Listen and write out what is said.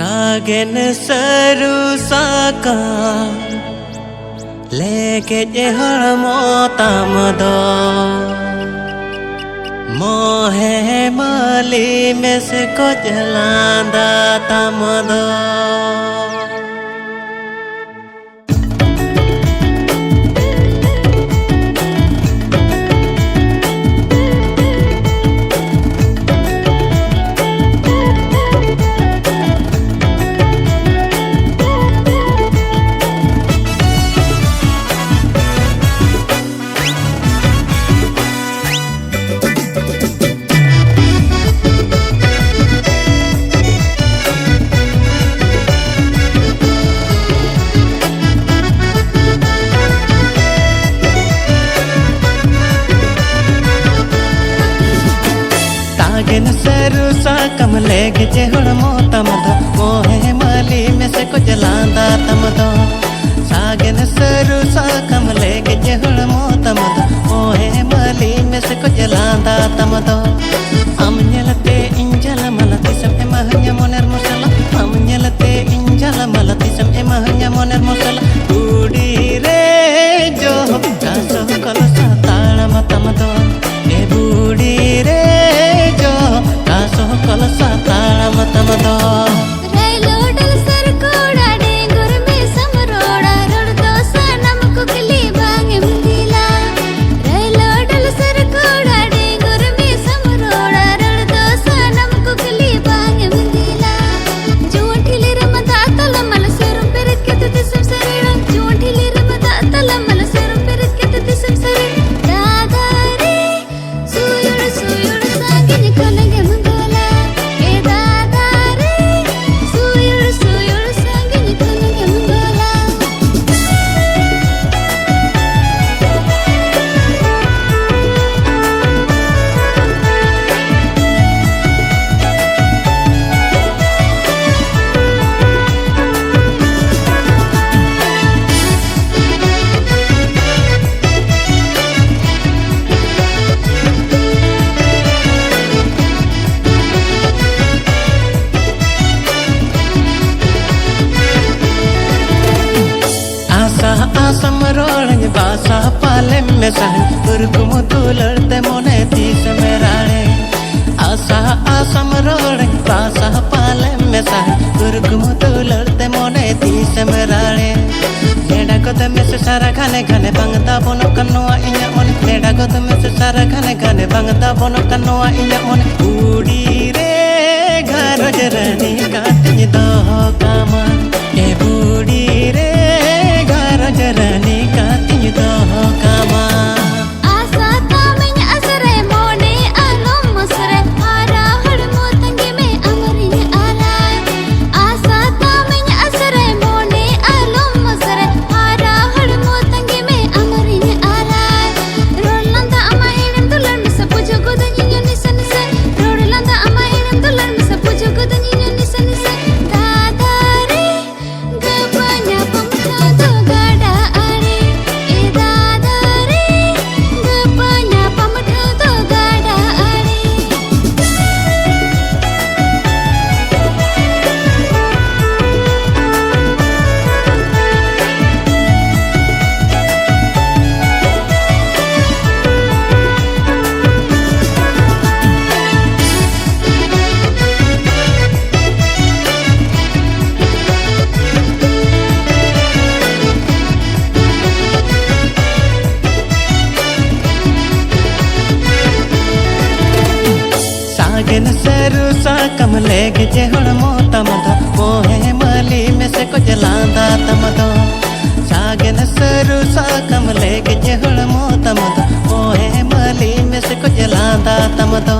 सागेन सरू साका लेके हड़मो तम दो मोहे माली में से को जलांदा तम दो सागेन सरू साकम लेके हड़मो तम दो मोहे माली में से को जलांदा तम दो सागेन सरू साकम लेके हड़मो तम दो मोहे माली में से को जलांदा तम दो हम ñelate injala malati sam emahnya moner musala हम ñelate injala malati sam emahnya moner musala udi re jo kaso kala satala matam do e budi re jo kaso kala satala matam do Assam रोड़े बासा पाले में सहन उर्गुम तुलड़ते मोने तीस में राणे आसा आसम रोड़े बासा पाले में सहन उर्गुम तुलड़ते मोने तीस में राणे नेड़ा को में से सारा खाने खाने बंगदा बोनो कन्नुआ इन्या मोने नेड़ा को में से सारा खाने खाने बंगदा बोनो कन्नुआ इन्या मोने उड़ी रे घर जरनी काटनी दो कामा ए बूढ़ी रे जरनी कातिन दो कामा आसा तामें असरे मोने आलम मसरे हारा हड़मो तंगे में अमरिन आलाय आसा तामें असरे मोने आलम मसरे हारा हड़मो तंगे में अमरिन आलाय रोडलंदा अमाहिनम दुलन में सब जो गोदनियो निसन से रोडलंदा अमाहिनम दुलन में सब जो गोदनियो निसन से दादा रे गबanya पमथा तो सागेन सरू साकम लेके हड़मो तम दो मोहे माली में से को जलांदा तम दो सागेन सरू साकम लेके हड़मो तम दो मोहे माली में से को जलांदा तम दो